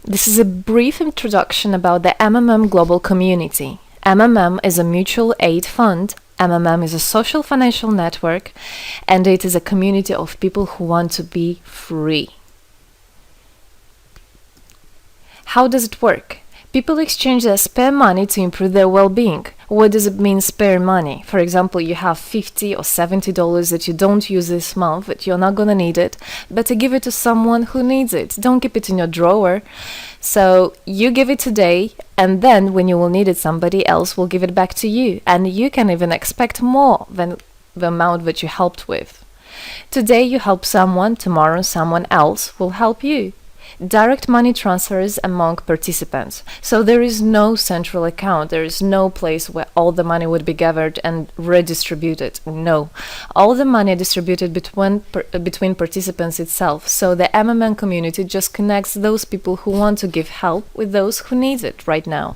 This is a brief introduction about the MMM global community. MMM is a mutual aid fund. MMM is a social financial network, and it is a community of people who want to be free. How does it work? People exchange their spare money to improve their well-being. What does it mean, spare money? For example, you have $50 or $70 that you don't use this month, but you're not gonna need it. Better give it to someone who needs it. Don't keep it in your drawer. So you give it today, and then when you will need it, somebody else will give it back to you. And you can even expect more than the amount that you helped with. Today you help someone, tomorrow someone else will help you. Direct money transfers among participants. So there is no central account. There is no place where all the money would be gathered and redistributed. No. All the money distributed between participants itself. So the MMM community just connects those people who want to give help with those who need it right now.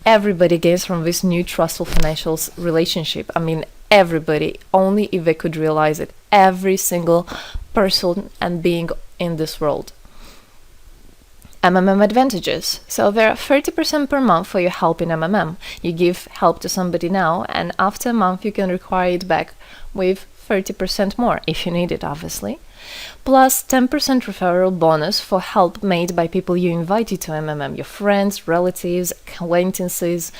Everybody gains from this new trustful financial relationship. I mean, everybody, only if they could realize it. Every single person and being in this world. MMM advantages. So there are 30% per month for your help in MMM. You give help to somebody now, and after a month you can require it back with 30% more, if you need it, obviously. Plus 10% referral bonus for help made by people you invited to MMM, your friends, relatives, acquaintances.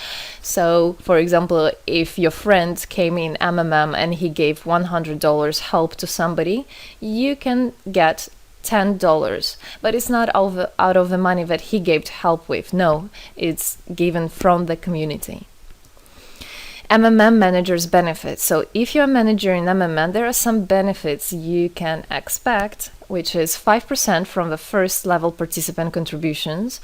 So, for example, if your friend came in MMM and he gave $100 help to somebody, you can get $10, but it's not out of the money that he gave to help with. No, it's given from the community. MMM managers benefits. So if you're a manager in MMM, there are some benefits you can expect, which is 5% from the first level participant contributions,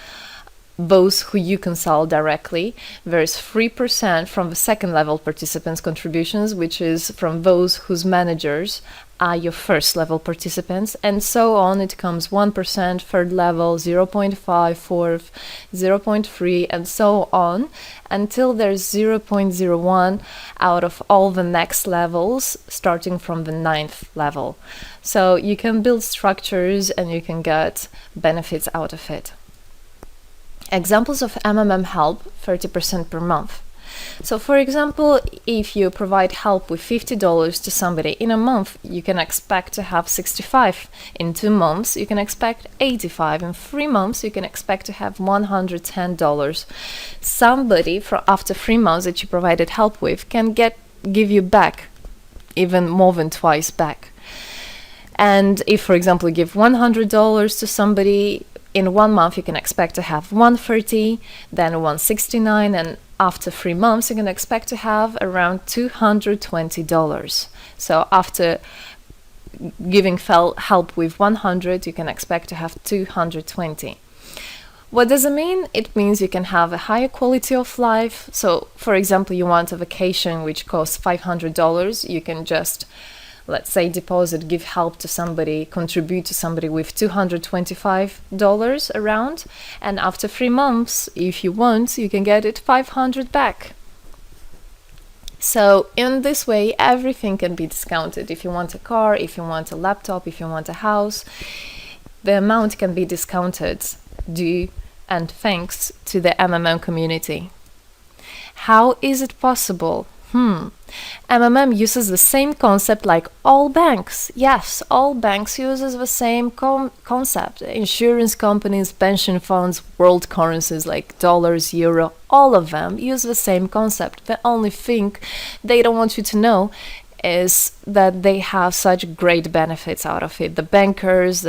those who you consult directly. There's 3% from the second level participants contributions, which is from those whose managers are your first level participants, and so on. It comes 1%, third level, 0.5, fourth, 0.3, and so on, until there's 0.01 out of all the next levels, starting from the 9th level. So you can build structures and you can get benefits out of it. Examples of MMM help, 30% per month. So for example, if you provide help with $50 to somebody in a month, you can expect to have 65. In 2 months, you can expect 85. In 3 months, you can expect to have $110. Somebody after 3 months that you provided help with can give you back even more than twice back. And if, for example, you give $100 to somebody, in 1 month you can expect to have $130, then $169, and after 3 months you can expect to have around $220. So after giving help with 100, you can expect to have 220. What does it mean? It means you can have a higher quality of life. So for example, you want a vacation which costs $500, you can just, let's say, give help to somebody, contribute to somebody with $225 around, and after 3 months, if you want, you can get it $500 back. So in this way, everything can be discounted. If you want a car, if you want a laptop, if you want a house, the amount can be discounted due and thanks to the MMM community. How is it possible? MMM uses the same concept like all banks. Yes, all banks uses the same concept. Insurance companies, pension funds, world currencies like dollars, euro, all of them use the same concept. The only thing they don't want you to know is that they have such great benefits out of it. The bankers,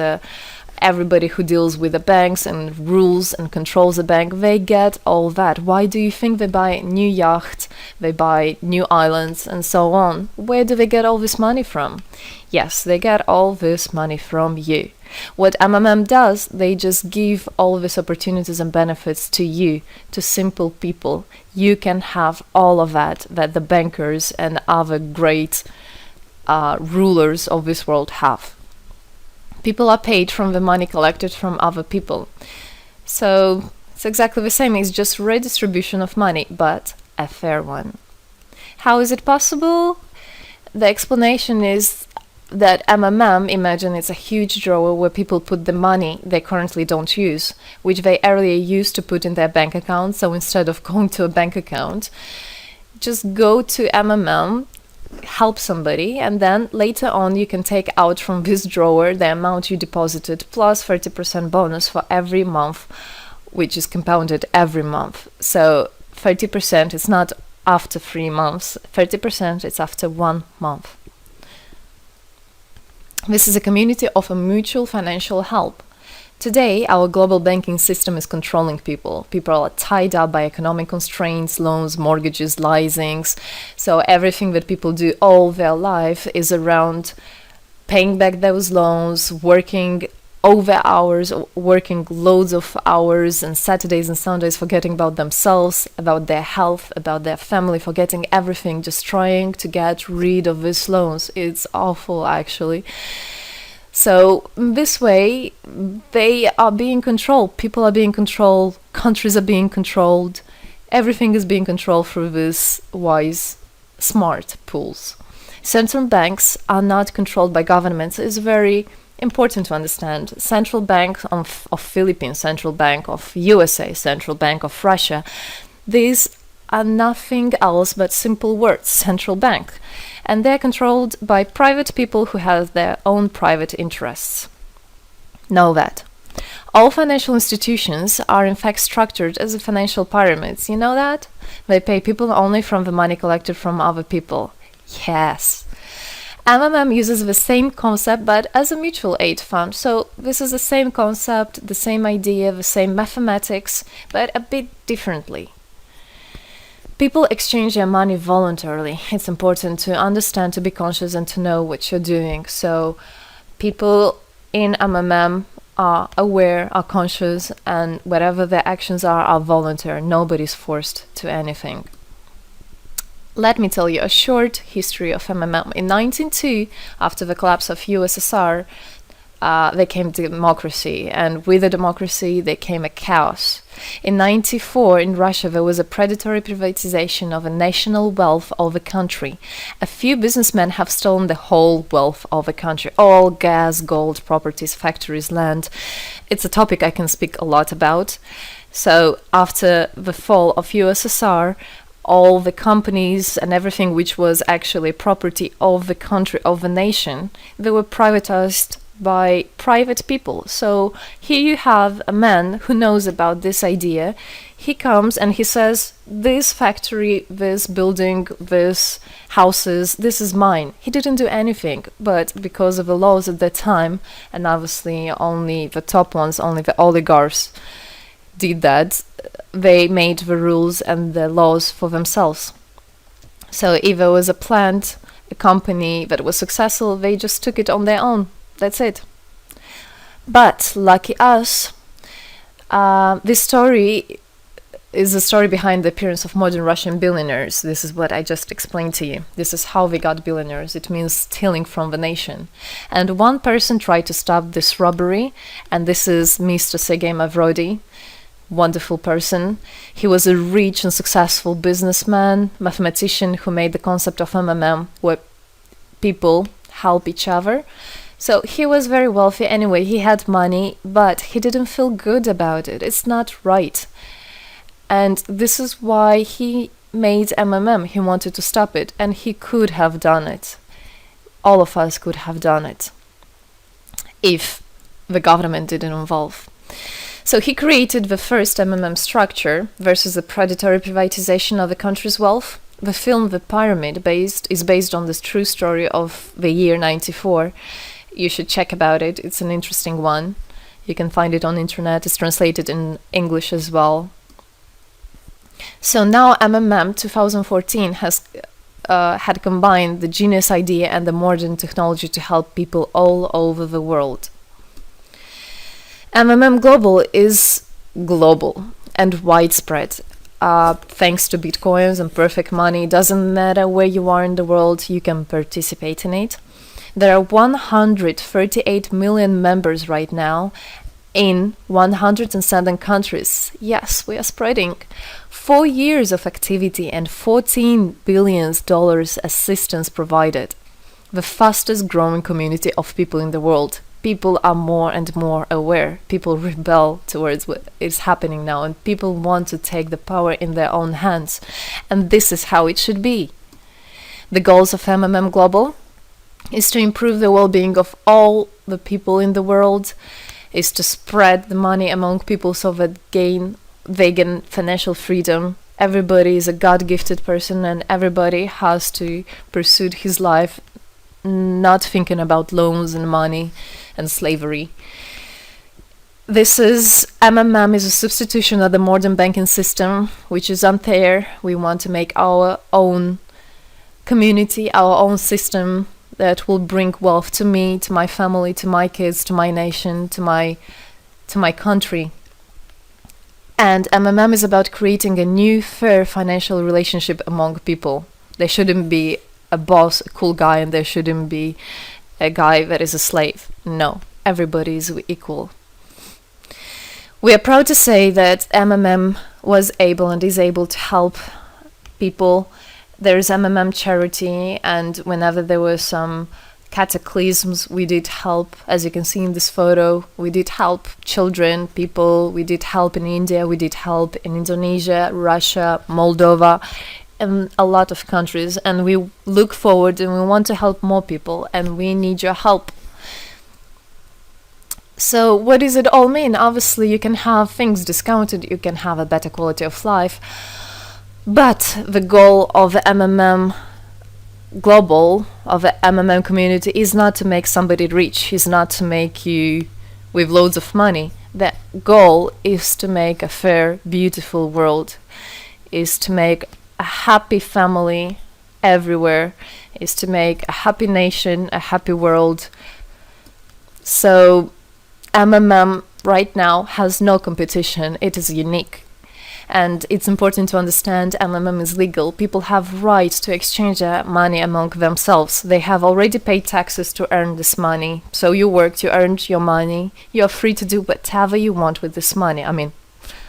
everybody who deals with the banks and rules and controls the bank, they get all that. Why do you think they buy new yachts, they buy new islands, and so on? Where do they get all this money from? Yes, they get all this money from you. What MMM does, they just give all these opportunities and benefits to you, to simple people. You can have all of that the bankers and other great rulers of this world have. People are paid from the money collected from other people. So it's exactly the same. It's just redistribution of money, but a fair one. How is it possible? The explanation is that MMM, imagine it's a huge drawer where people put the money they currently don't use, which they earlier used to put in their bank account. So instead of going to a bank account, just go to MMM, help somebody, and then later on you can take out from this drawer the amount you deposited plus 30% bonus for every month, which is compounded every month. So 30% is not after 3 months, 30% it's after 1 month. This is a community of a mutual financial help. Today, our global banking system is controlling people. People are tied up by economic constraints, loans, mortgages, leasings. So everything that people do all their life is around paying back those loans, working over hours, working loads of hours and Saturdays and Sundays, forgetting about themselves, about their health, about their family, forgetting everything, just trying to get rid of these loans. It's awful, actually. So this way, they are being controlled. People are being controlled. Countries are being controlled. Everything is being controlled through these wise, smart pools. Central banks are not controlled by governments. It's very important to understand. Central Bank of Philippines, Central Bank of USA, Central Bank of Russia, these are nothing else but simple words, central bank. And they're controlled by private people who have their own private interests. Know that. All financial institutions are in fact structured as financial pyramids. You know that? They pay people only from the money collected from other people. Yes. MMM uses the same concept but as a mutual aid fund. So this is the same concept, the same idea, the same mathematics, but a bit differently. People exchange their money voluntarily. It's important to understand, to be conscious, and to know what you're doing. So people in MMM are aware, are conscious, and whatever their actions are voluntary. Nobody's forced to anything. Let me tell you a short history of MMM. In 1902, after the collapse of USSR, there came democracy, and with the democracy there came a chaos. In 1994, in Russia, there was a predatory privatization of a national wealth of the country. A few businessmen have stolen the whole wealth of the country, all gas, gold, properties, factories, land. It's a topic I can speak a lot about. So after the fall of USSR, all the companies and everything which was actually property of the country, of the nation, they were privatized by private people. So here you have a man who knows about this idea. He comes and he says, this factory, this building, this houses, this is mine. He didn't do anything, but because of the laws at that time, and obviously only the top ones, only the oligarchs did that, they made the rules and the laws for themselves. So if there was a plant, a company that was successful, they just took it on their own. That's it. But lucky us, this story is the story behind the appearance of modern Russian billionaires. This is what I just explained to you. This is how they got billionaires. It means stealing from the nation. And one person tried to stop this robbery, and this is Mr. Sergei Mavrodi. Wonderful person. He was a rich and successful businessman, mathematician who made the concept of MMM, where people help each other. So he was very wealthy anyway, he had money, but he didn't feel good about it. It's not right. And this is why he made MMM. He wanted to stop it, and he could have done it. All of us could have done it if the government didn't involve. So he created the first MMM structure versus the predatory privatization of the country's wealth. The film The Pyramid is based on this true story of the year 94. You should check about it. It's an interesting one. You can find it on internet. It's translated in English as well. So now MMM 2014 has had combined the genius idea and the modern technology to help people all over the world. MMM Global is global and widespread. Thanks to Bitcoins and perfect money, it doesn't matter where you are in the world, you can participate in it. There are 138 million members right now in 107 countries. Yes, we are spreading. 4 years of activity and $14 billion assistance provided. the fastest growing community of people in the world. People are more and more aware. People rebel towards what is happening now, and people want to take the power in their own hands. And this is how it should be. The goals of MMM Global is to improve the well-being of all the people in the world, is to spread the money among people so that they gain financial freedom. Everybody is a God-gifted person, and everybody has to pursue his life not thinking about loans and money and slavery. This is MMM is a substitution of the modern banking system, which is unfair. We want to make our own community, our own system that will bring wealth to me, to my family, to my kids, to my nation, to my country. And MMM is about creating a new, fair financial relationship among people. There shouldn't be a boss, a cool guy, and there shouldn't be a guy that is a slave. No, everybody is equal. We are proud to say that MMM was able and is able to help people. There is MMM charity, and whenever there were some cataclysms, we did help. As you can see in this photo, we did help children, people. We did help in India, we did help in Indonesia, Russia, Moldova, and a lot of countries. And we look forward and we want to help more people, and we need your help. So what does it all mean? Obviously, you can have things discounted, you can have a better quality of life, but the goal of the MMM Global, of the MMM community, is not to make somebody rich, is not to make you with loads of money. The goal is to make a fair, beautiful world, is to make a happy family everywhere, is to make a happy nation, a happy world. So MMM right now has no competition, it is unique. And it's important to understand MMM is legal. People have right to exchange their money among themselves. They have already paid taxes to earn this money. So you worked, you earned your money. You're free to do whatever you want with this money. I mean,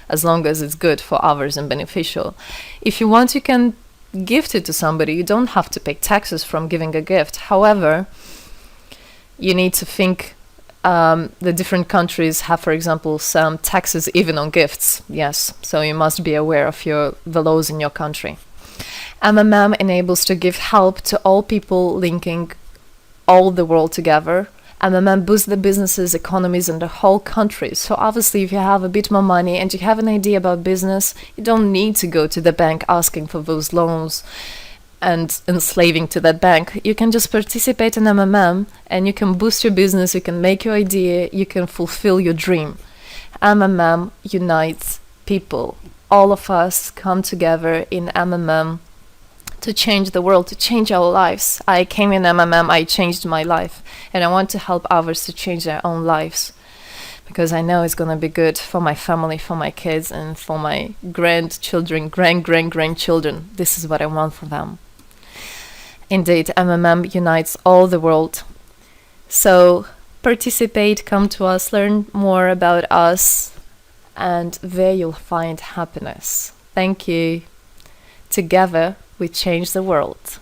as long as it's good for others and beneficial. If you want, you can gift it to somebody. You don't have to pay taxes from giving a gift. However, you need to think the different countries have, for example, some taxes even on gifts. Yes, so you must be aware of the laws in your country. MMM enables to give help to all people, linking all the world together. MMM boosts the businesses, economies, and the whole country. So obviously, if you have a bit more money and you have an idea about business, you don't need to go to the bank asking for those loans and enslaving to that bank. You can just participate in MMM and you can boost your business, you can make your idea, you can fulfill your dream. MMM unites people. All of us come together in MMM to change the world, to change our lives. I came in MMM, I changed my life, and I want to help others to change their own lives, because I know it's going to be good for my family, for my kids, and for my grandchildren, grandchildren. This is what I want for them. Indeed, MMM unites all the world. So participate, come to us, learn more about us, and there you'll find happiness. Thank you. Together, we change the world.